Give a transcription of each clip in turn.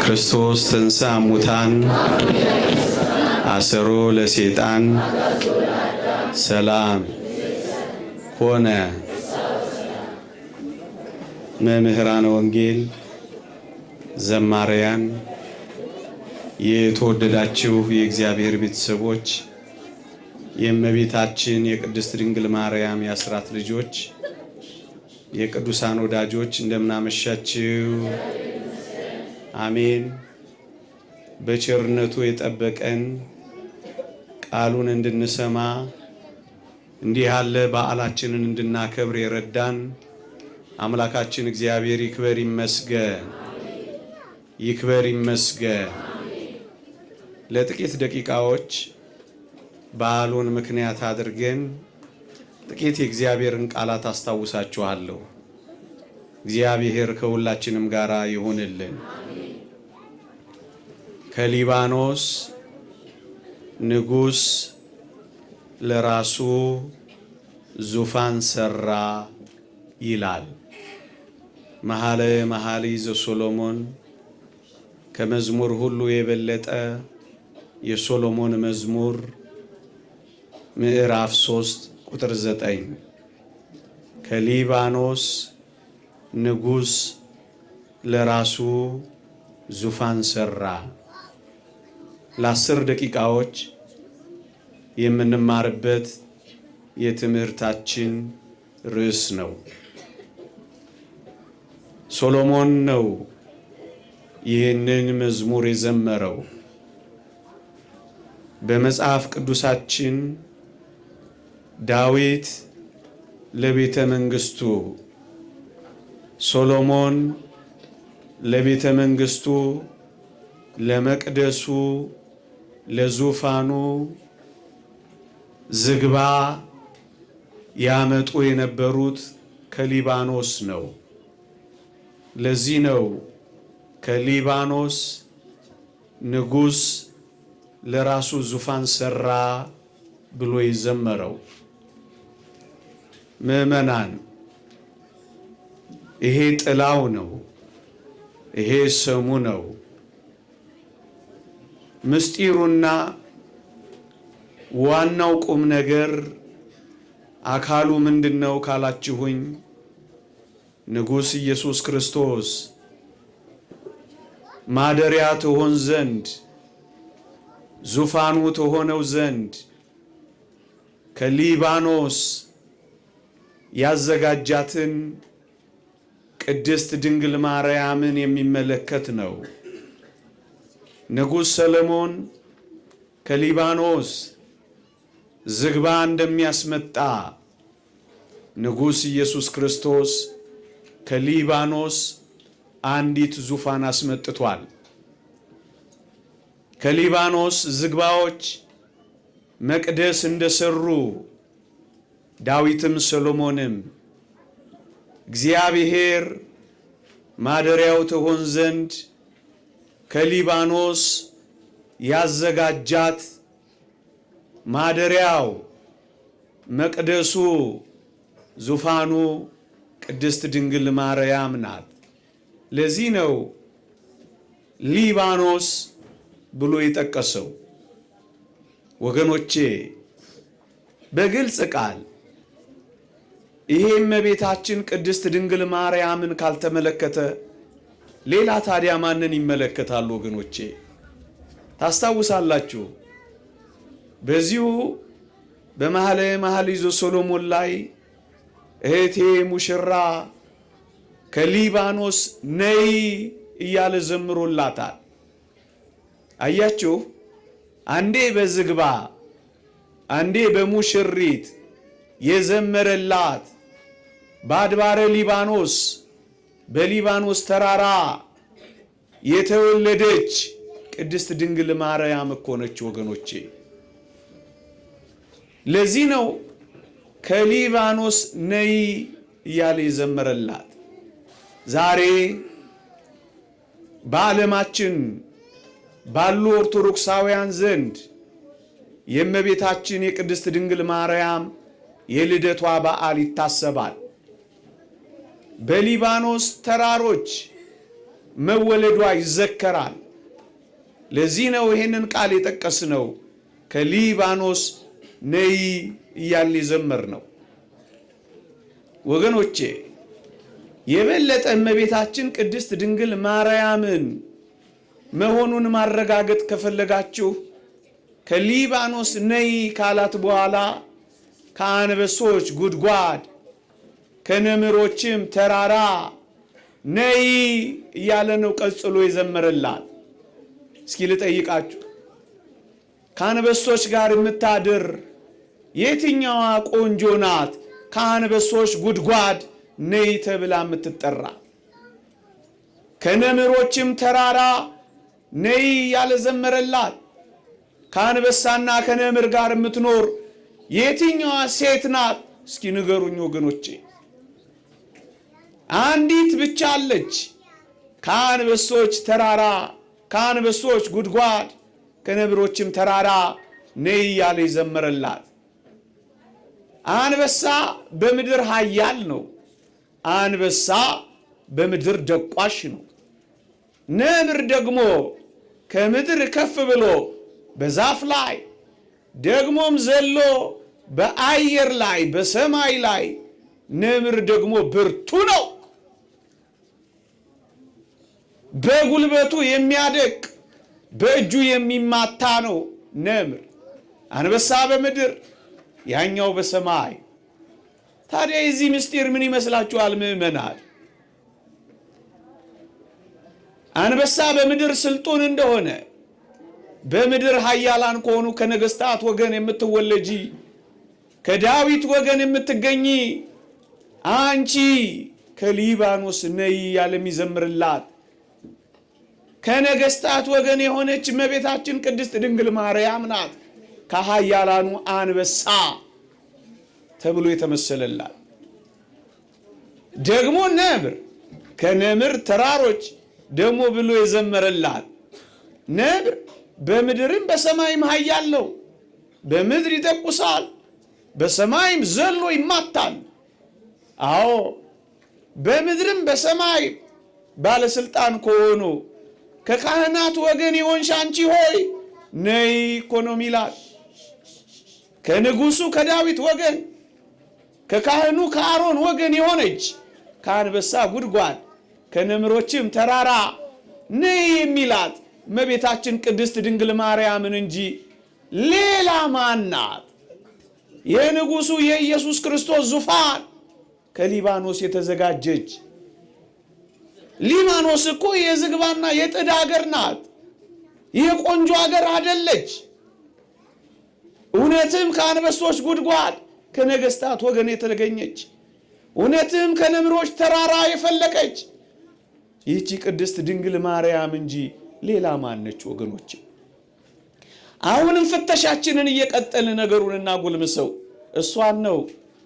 ክርስቶስ ተንሥአ እሙታን አሰሮ ለሰይጣን ሰላም ሆነ። መምህራነ ወንጌል፣ ዘማሪያን፣ የተወደዳችሁ የእግዚአብሔር ቤተሰቦች፣ የእመቤታችን የቅድስት ድንግል ማርያም የአስራት ልጆች፣ የቅዱሳን ወዳጆች እንደምናመሻችሁ። አሜን። በቸርነቱ የጠበቀን ቃሉን እንድንሰማ እንዲህ ያለ በዓላችንን እንድናከብር የረዳን አምላካችን እግዚአብሔር ይክበር ይመስገን፣ ይክበር ይመስገን። ለጥቂት ደቂቃዎች በዓሉን ምክንያት አድርገን ጥቂት የእግዚአብሔርን ቃላት አስታውሳችኋለሁ። እግዚአብሔር ከሁላችንም ጋር ይሁንልን። ከሊባኖስ ንጉሥ ለራሱ ዙፋን ሰራ ይላል መኃልየ መኃልይ ዘሰሎሞን። ከመዝሙር ሁሉ የበለጠ የሶሎሞን መዝሙር ምዕራፍ 3 ቁጥር 9 ከሊባኖስ ንጉሥ ለራሱ ዙፋን ሰራ። ለ10 ደቂቃዎች የምንማርበት የትምህርታችን ርዕስ ነው። ሶሎሞን ነው ይህንን መዝሙር የዘመረው። በመጽሐፍ ቅዱሳችን ዳዊት ለቤተ መንግስቱ፣ ሶሎሞን ለቤተ መንግስቱ፣ ለመቅደሱ፣ ለዙፋኑ ዝግባ ያመጡ የነበሩት ከሊባኖስ ነው። ለዚህ ነው ከሊባኖስ ንጉሥ ለራሱ ዙፋን ሰራ ብሎ የዘመረው። ምዕመናን፣ ይሄ ጥላው ነው፣ ይሄ ስሙ ነው። ምስጢሩና ዋናው ቁም ነገር አካሉ ምንድነው ካላችሁኝ፣ ንጉሥ ኢየሱስ ክርስቶስ ማደሪያ ትሆን ዘንድ ዙፋኑ ትሆነው ዘንድ ከሊባኖስ ያዘጋጃትን ቅድስት ድንግል ማርያምን የሚመለከት ነው። ንጉሥ ሰሎሞን ከሊባኖስ ዝግባ እንደሚያስመጣ ንጉሥ ኢየሱስ ክርስቶስ ከሊባኖስ አንዲት ዙፋን አስመጥቷል። ከሊባኖስ ዝግባዎች መቅደስ እንደሰሩ ዳዊትም ሰሎሞንም እግዚአብሔር ማደሪያው ትሆን ዘንድ ከሊባኖስ ያዘጋጃት ማደሪያው፣ መቅደሱ፣ ዙፋኑ ቅድስት ድንግል ማርያም ናት። ለዚህ ነው ሊባኖስ ብሎ የጠቀሰው። ወገኖቼ፣ በግልጽ ቃል ይሄ እመቤታችን ቅድስት ድንግል ማርያምን ካልተመለከተ ሌላ ታዲያ ማንን ይመለከታሉ? ወገኖቼ ታስታውሳላችሁ፣ በዚሁ በመኃልየ መኃልይ ዘሰሎሞን ላይ እህቴ ሙሽራ ከሊባኖስ ነይ እያለ ዘምሮላታል። አያችሁ፣ አንዴ በዝግባ አንዴ በሙሽሪት የዘመረላት በአድባረ ሊባኖስ በሊባኖስ ተራራ የተወለደች ቅድስት ድንግል ማርያም እኮ ነች ወገኖቼ። ለዚህ ነው ከሊባኖስ ነይ እያለ የዘመረላት። ዛሬ በዓለማችን ባሉ ኦርቶዶክሳውያን ዘንድ የእመቤታችን የቅድስት ድንግል ማርያም የልደቷ በዓል ይታሰባል። በሊባኖስ ተራሮች መወለዷ ይዘከራል። ለዚህ ነው ይሄንን ቃል የጠቀስነው ከሊባኖስ ነይ እያልን የዘመርነው። ወገኖቼ የበለጠ እመቤታችን ቅድስት ድንግል ማርያምን መሆኑን ማረጋገጥ ከፈለጋችሁ ከሊባኖስ ነይ ካላት በኋላ ከአንበሶች ጉድጓድ ከነምሮችም ተራራ ነይ እያለ ነው ቀጽሎ የዘመረላት። እስኪ ልጠይቃችሁ፣ ከአንበሶች ጋር የምታድር የትኛዋ ቆንጆ ናት ከአንበሶች ጉድጓድ ነይ ተብላ የምትጠራ? ከነምሮችም ተራራ ነይ ያለ ዘመረላት። ከአንበሳና ከነምር ጋር የምትኖር የትኛዋ ሴት ናት? እስኪ ንገሩኝ ወገኖቼ። አንዲት ብቻ አለች። ከአንበሶች ተራራ ከአንበሶች ጉድጓድ ከነብሮችም ተራራ ነይ ያለ ዘመረላት። አንበሳ በምድር ኃያል ነው። አንበሳ በምድር ደቋሽ ነው። ነብር ደግሞ ከምድር ከፍ ብሎ በዛፍ ላይ ደግሞም ዘሎ በአየር ላይ በሰማይ ላይ ነብር ደግሞ ብርቱ ነው። በጉልበቱ የሚያደቅ በእጁ የሚማታ ነው ነብር። አንበሳ በምድር ያኛው በሰማይ። ታዲያ የዚህ ምስጢር ምን ይመስላችኋል ምዕመናን? አንበሳ በምድር ስልጡን እንደሆነ በምድር ኃያላን ከሆኑ ከነገስታት ወገን የምትወለጂ ከዳዊት ወገን የምትገኚ አንቺ ከሊባኖስ ነይ ያለ የሚዘምርላት ከነገስታት ወገን የሆነች እመቤታችን ቅድስት ድንግል ማርያም ናት። ከኃያላኑ አንበሳ ተብሎ የተመሰለላት ደግሞ ነብር ከነምር ተራሮች ደግሞ ብሎ የዘመረላት ነብር በምድርም በሰማይም ኃያል ነው። በምድር ይተኩሳል፣ በሰማይም ዘሎ ይማታል። አዎ በምድርም በሰማይ ባለስልጣን ከሆኑ ከካህናት ወገን የሆንሽ አንቺ ሆይ ነይ እኮ ነው የሚላት። ከንጉሱ ከዳዊት ወገን ከካህኑ ከአሮን ወገን የሆነች ከአንበሳ ጉድጓድ ከነምሮችም ተራራ ነይ የሚላት እመቤታችን ቅድስት ድንግል ማርያምን እንጂ ሌላ ማን ናት? የንጉሱ የኢየሱስ ክርስቶስ ዙፋን ከሊባኖስ የተዘጋጀች። ሊባኖስ እኮ የዝግባና የጥድ ሀገር ናት። የቆንጆ ሀገር አይደለች። እውነትም ከአንበሶች ጉድጓድ ከነገስታት ወገን የተገኘች፣ እውነትም ከነምሮች ተራራ የፈለቀች ይህቺ ቅድስት ድንግል ማርያም እንጂ ሌላ ማነች ወገኖች? አሁንም ፍተሻችንን እየቀጠልን ነገሩን እናጎልምሰው። እሷን ነው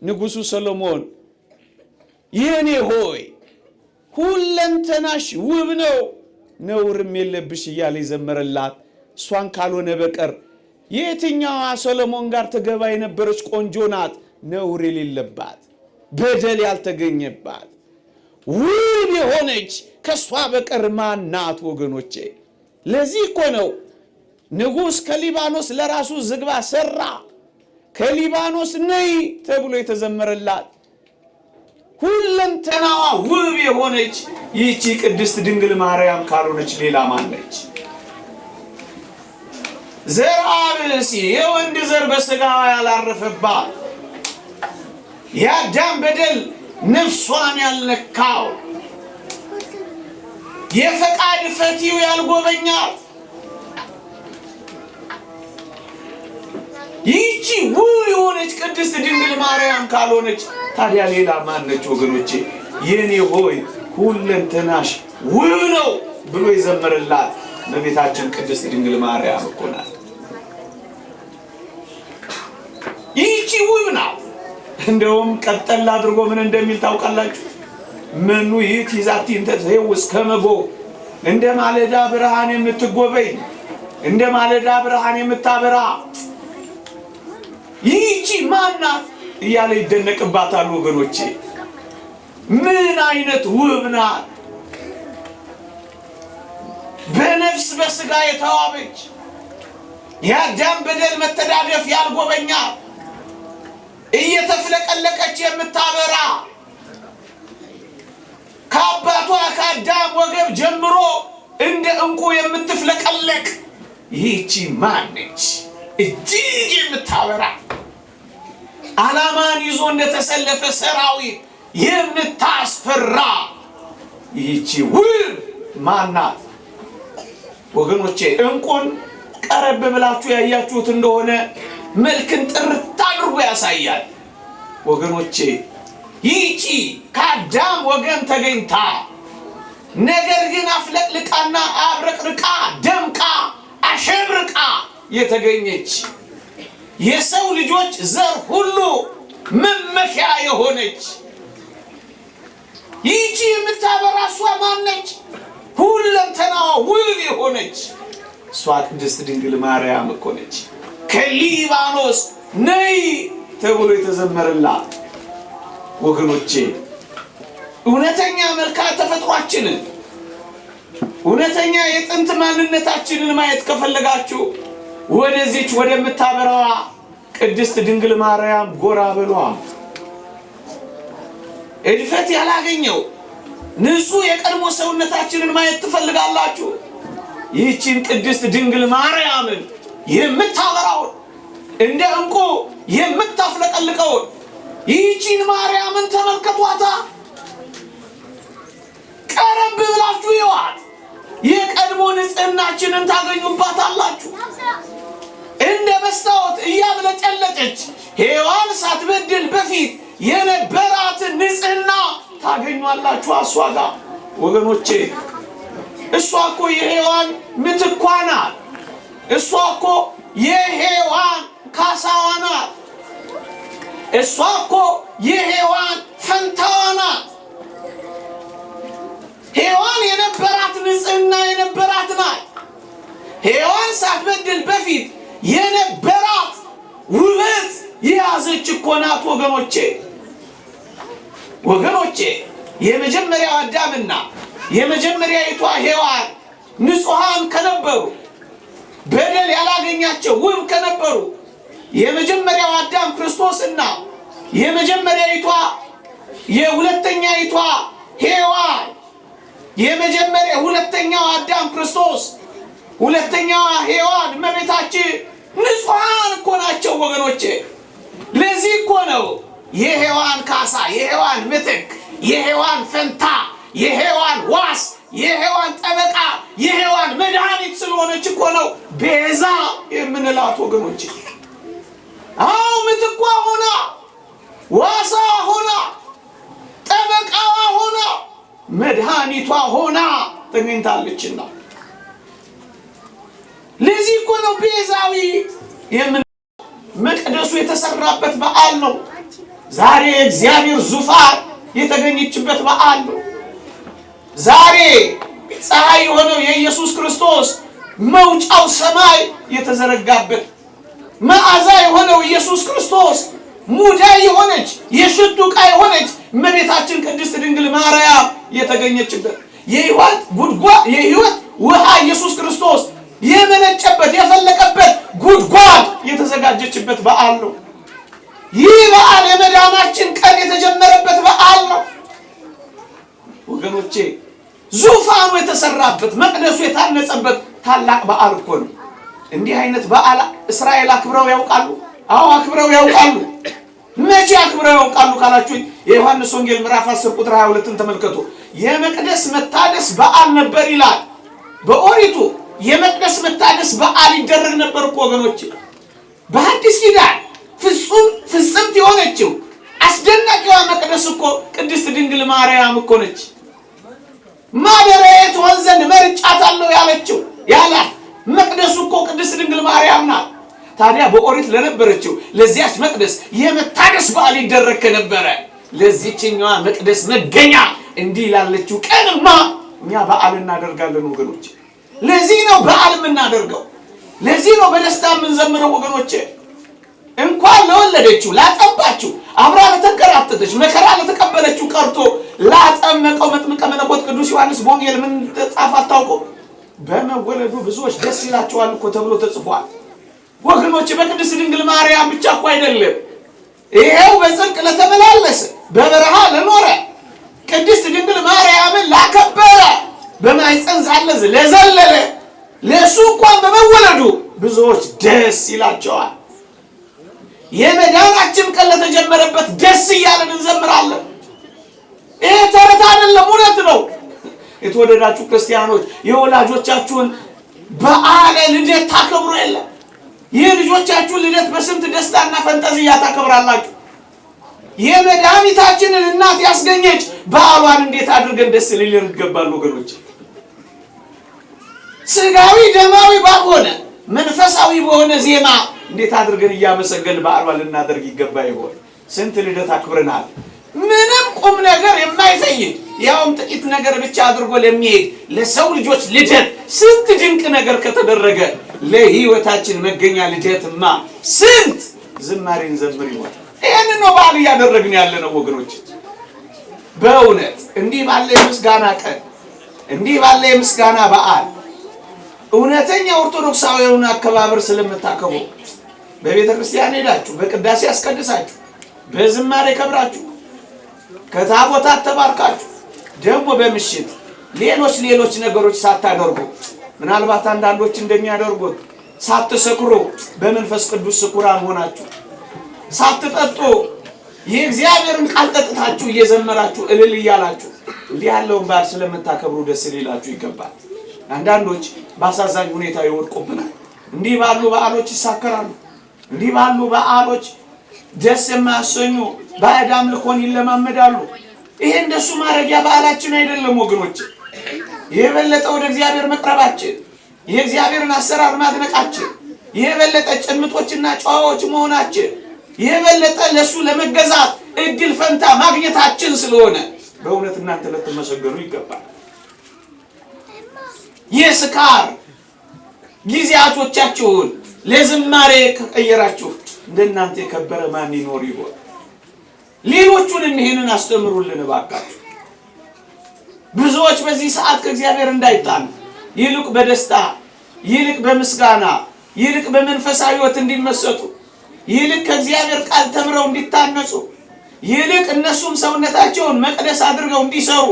ንጉሱ ሰሎሞን የኔ ሆይ ሁለንተናሽ ውብ ነው ነውርም የለብሽ እያለ የዘመረላት። እሷን ካልሆነ በቀር የትኛዋ ሰሎሞን ጋር ተገባ የነበረች ቆንጆ ናት? ነውር የሌለባት በደል ያልተገኘባት ውብ የሆነች ከሷ በቀር ማን ናት ወገኖቼ? ለዚህ እኮ ነው ንጉስ ከሊባኖስ ለራሱ ዝግባ ሰራ፣ ከሊባኖስ ነይ ተብሎ የተዘመረላት። ሁለንተናዋ ውብ የሆነች ይህቺ ቅድስት ድንግል ማርያም ካልሆነች ሌላ ማን ነች? ዘርአ ብእሲ የወንድ ዘር በሥጋዋ ያላረፈባት የአዳም በደል ነፍሷን ያልነካው የፈቃድ ፈቲው ያልጎበኛት ይህቺ ውብ የሆነች ቅድስት ድንግል ማርያም ካልሆነች ታዲያ ሌላ ማን ነች ወገኖቼ? የኔ ሆይ ሁለንተናሽ ውብ ነው ብሎ የዘመረላት እመቤታችን ቅድስት ድንግል ማርያም እኮ ናት። ይህቺ ውብ ናት። እንደውም ቀጠል አድርጎ ምን እንደሚል ታውቃላችሁ? መኑ ይእቲ ዛቲ እንተ ትሄውስ ከመጎ፣ እንደ ማለዳ ብርሃን የምትጎበኝ እንደ ማለዳ ብርሃን የምታበራ ይህቺ ማን ናት እያለ ይደነቅባታል ወገኖቼ። ምን አይነት ውብ ናት! በነፍስ በስጋ የተዋበች የአዳም በደል መተዳደፍ ያልጎበኛ እየተፍለቀለቀች የምታበራ ከአባቷ ከአዳም ወገብ ጀምሮ እንደ እንቁ የምትፍለቀለቅ ይህቺ ማነች? እጅግ የምታበራ ዓላማን ይዞ እንደተሰለፈ ሰራዊት የምታስፈራ ይህቺ ውብ ማናት? ወገኖቼ እንቁን ቀረብ ብላችሁ ያያችሁት እንደሆነ መልክን ጥርት አድርጎ ያሳያል። ወገኖቼ ይህቺ ከአዳም ወገን ተገኝታ ነገር ግን አፍለቅልቃና አብረቅርቃ ደምቃ አሸብርቃ የተገኘች የሰው ልጆች ዘር ሁሉ መመኪያ የሆነች ይህቺ የምታበራ እሷ ማነች? ሁለንተናዋ ውብ የሆነች እሷ ቅድስት ድንግል ማርያም እኮ ነች። ከሊባኖስ ነይ ተብሎ የተዘመረላት ወገኖቼ እውነተኛ መልክዓ ተፈጥሯችንን እውነተኛ የጥንት ማንነታችንን ማየት ከፈለጋችሁ ወደዚች ወደምታበራዋ ቅድስት ድንግል ማርያም ጎራ በሏ። እድፈት ያላገኘው ንጹህ የቀድሞ ሰውነታችንን ማየት ትፈልጋላችሁ? ይህችን ቅድስት ድንግል ማርያምን የምታበራውን እንደ እንቁ የምታፍለቀልቀውን ይህችን ማርያምን ተመልከቷታ። ቀረብ ብላችሁ ይዋት የቀድሞ ንጽህናችንን ታገኙባታላችሁ። እንደ መስታወት እያብለጨለጨች ሔዋን ሳትበድል በፊት የነበራትን ንጽህና ታገኙአላችሁ እሷ ጋር። ወገኖቼ እሷ እኮ የሔዋን ምትኳ ናት። እሷ እኮ የሔዋን ካሳዋ ናት። እሷ እኮ የሔዋን ፈንታዋ ናት። ሔዋን የነበራት ንጽህና የነበራት ናት። ሔዋን ሳትበድል በፊት የነበራት ውበት የያዘች እኮ ናት። ወገኖቼ የመጀመሪያው አዳምና የመጀመሪያይቷ ሔዋን ንጹሃን ከነበሩ በደል ያላገኛቸው ውብ ከነበሩ የመጀመሪያው አዳም ክርስቶስና የመጀመሪያይቷ የሁለተኛይቷ ሔዋን ሁለተኛው አዳም ክርስቶስ ሁለተኛዋ ሔዋን እመቤታችን ንጹሃን እኮ ናቸው ወገኖቼ። ለዚህ እኮ ነው የሔዋን ካሳ፣ የሔዋን ምትክ፣ የሔዋን ፈንታ፣ የሔዋን ዋስ፣ የሔዋን ጠበቃ፣ የሔዋን መድኃኒት ስለሆነች እኮ ነው ቤዛ የምንላት ወገኖቼ። አዎ ምትኳ ሆና ዋሳ ሆና ጠበቃዋ ሆና መድኃኒቷ ሆና ተገኝታለችና ለዚህ እኮ ነው ቤዛዊት መቅደሱ የተሰራበት በዓል ነው። ዛሬ እግዚአብሔር ዙፋን የተገኘችበት በዓል ነው። ዛሬ ፀሐይ የሆነው የኢየሱስ ክርስቶስ መውጫው ሰማይ የተዘረጋበት መዓዛ የሆነው ኢየሱስ ክርስቶስ ሙዳይ የሆነች የሽቱ ዕቃ የሆነች እመቤታችን ቅድስት ድንግል ማርያም የተገኘችበት የሕይወት ጉድጓድ የሕይወት ውሃ ኢየሱስ ክርስቶስ የመነጨበት የፈለቀበት ጉድጓድ የተዘጋጀችበት በዓል ነው። ይህ በዓል የመዳናችን ቀን የተጀመረበት በዓል ነው ወገኖቼ። ዙፋኑ የተሰራበት መቅደሱ የታነጸበት ታላቅ በዓል እኮ ነው። እንዲህ አይነት በዓል እስራኤል አክብረው ያውቃሉ? አዎ አክብረው ያውቃሉ። መቼ አክብረው ያውቃሉ ካላችሁ የዮሐንስ ወንጌል ምዕራፍ 10 ቁጥር 22ን ተመልከቱ። የመቅደስ መታደስ በዓል ነበር ይላል። በኦሪቱ የመቅደስ መታደስ በዓል ይደረግ ነበር እኮ ወገኖቼ። በአዲስ ኪዳን ፍጽምት የሆነችው አስደናቂዋ መቅደስ እኮ ቅድስት ድንግል ማርያም እኮ ነች። ማደሪያዬ ትሆን ዘንድ መርጫታለሁ ያለችው ያላት መቅደሱ እኮ ቅድስት ድንግል ማርያም ናት። ታዲያ በኦሪት ለነበረችው ለዚያች መቅደስ የመታደስ በዓል ይደረግ ከነበረ ለዚህኛዋ መቅደስ መገኛ እንዲህ ላለችው ቀንማ እኛ በዓል እናደርጋለን ወገኖቼ። ለዚህ ነው በዓል የምናደርገው። ለዚህ ነው በደስታ የምንዘምረው ወገኖቼ። እንኳን ለወለደችው ላጠባችው አብራ ለተንከራተተች መከራ ለተቀበለችው ቀርቶ ላጠመቀው መጥምቀ መለኮት ቅዱስ ዮሐንስ በወንጌል ምን ተጻፈ አታውቁም? በመወለዱ ብዙዎች ደስ ይላቸዋል እኮ ተብሎ ተጽፏል። ወገኖች በቅድስት ድንግል ማርያም ብቻ እኮ አይደለም። ይሄው በጽድቅ ለተመላለሰ በበረሃ ለኖረ ቅድስት ድንግል ማርያምን ላከበረ በማኅፀን ዛለዘ ለዘለለ ለሱ እንኳን በመወለዱ ብዙዎች ደስ ይላቸዋል። የመዳናችን ቀን ለተጀመረበት ደስ እያለን እንዘምራለን። ይሄ ተረት አይደለም፣ እውነት ነው። የተወደዳችሁ ክርስቲያኖች የወላጆቻችሁን በዓለ ልደት ታከብሩ የለ? ይህ ልጆቻችሁን ልደት በስንት ደስታና ፈንጠዝያ ታከብራላችሁ? የመድኃኒታችንን እናት ያስገኘች በዓሏን እንዴት አድርገን ደስ ሊለን ይገባል ወገኖች። ስጋዊ ደማዊ ባልሆነ መንፈሳዊ በሆነ ዜማ እንዴት አድርገን እያመሰገን በዓሏን ልናደርግ ይገባ ይሆን? ስንት ልደት አክብረናል። ምንም ቁም ነገር የማይፈይድ ያውም ጥቂት ነገር ብቻ አድርጎ ለሚሄድ ለሰው ልጆች ልደት ስንት ድንቅ ነገር ከተደረገ ለሕይወታችን መገኛ ልደትማ ስንት ዝማሬን ዘምር ይሆን? ይህንን ነው በዓል እያደረግን ያለ ነው ወገኖች። በእውነት እንዲህ ባለ የምስጋና ቀን እንዲህ ባለ የምስጋና በዓል እውነተኛ ኦርቶዶክሳዊውን አከባበር ስለምታከብሩ በቤተ ክርስቲያን ሄዳችሁ በቅዳሴ አስቀድሳችሁ በዝማሬ ከብራችሁ ከታቦታት ተባርካችሁ ደግሞ በምሽት ሌሎች ነገሮች ሳታደርጉ ምናልባት አንዳንዶች እንደሚያደርጉት ሳትሰክሩ በመንፈስ ቅዱስ ስኩራን ሆናችሁ ሳትጠጡ የእግዚአብሔርን ቃል ጠጥታችሁ እየዘመራችሁ እልል እያላችሁ እንዲህ ያለውን በዓል ስለምታከብሩ ደስ ሊላችሁ ይገባል። አንዳንዶች በአሳዛኝ ሁኔታ ይወድቁብናል። እንዲህ ባሉ በዓሎች ይሳከራሉ። እንዲህ ባሉ በዓሎች ደስ የማያሰኙ ባዕድ አምልኮን ይለማመዳሉ። ይሄ እንደሱ ማረጊያ በዓላችን አይደለም ወገኖች። የበለጠ ወደ እግዚአብሔር መቅረባችን፣ የእግዚአብሔርን አሰራር ማድነቃችን፣ የበለጠ ጭምጦችና ጨዋዎች መሆናችን፣ የበለጠ ለሱ ለመገዛት እድል ፈንታ ማግኘታችን ስለሆነ በእውነት እናንተ ልትመሰገኑ ይገባል። የስካር ጊዜያቶቻችሁን ለዝማሬ ከቀየራችሁ እንደናንተ የከበረ ማን ይኖር ይሆን? ሌሎቹንም ይሄንን አስተምሩልን እባካችሁ። ብዙዎች በዚህ ሰዓት ከእግዚአብሔር እንዳይጣሉ ይልቅ በደስታ ይልቅ በምስጋና ይልቅ በመንፈሳዊ ሕይወት እንዲመሰጡ ይልቅ ከእግዚአብሔር ቃል ተምረው እንዲታነጹ ይልቅ እነሱም ሰውነታቸውን መቅደስ አድርገው እንዲሰሩ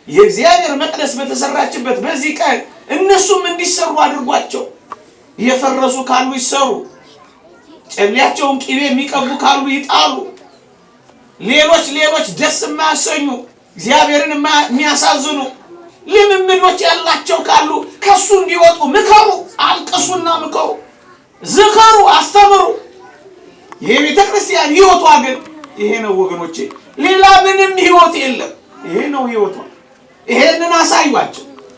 የእግዚአብሔር መቅደስ በተሰራችበት በዚህ ቀን እነሱም እንዲሰሩ አድርጓቸው። የፈረሱ ካሉ ይሰሩ፣ ጨሌያቸውን ቅቤ የሚቀቡ ካሉ ይጣሉ። ሌሎች ደስ የማያሰኙ እግዚአብሔርን የሚያሳዝኑ ልምምዶች ያላቸው ካሉ ከሱ እንዲወጡ ምከሩ፣ አልቅሱና ምከሩ፣ ዝከሩ፣ አስተምሩ። የቤተ ክርስቲያን ሕይወቷ ግን ይሄ ነው ወገኖቼ። ሌላ ምንም ሕይወት የለም። ይሄ ነው ሕይወቷ። ይሄንን አሳዩአቸው።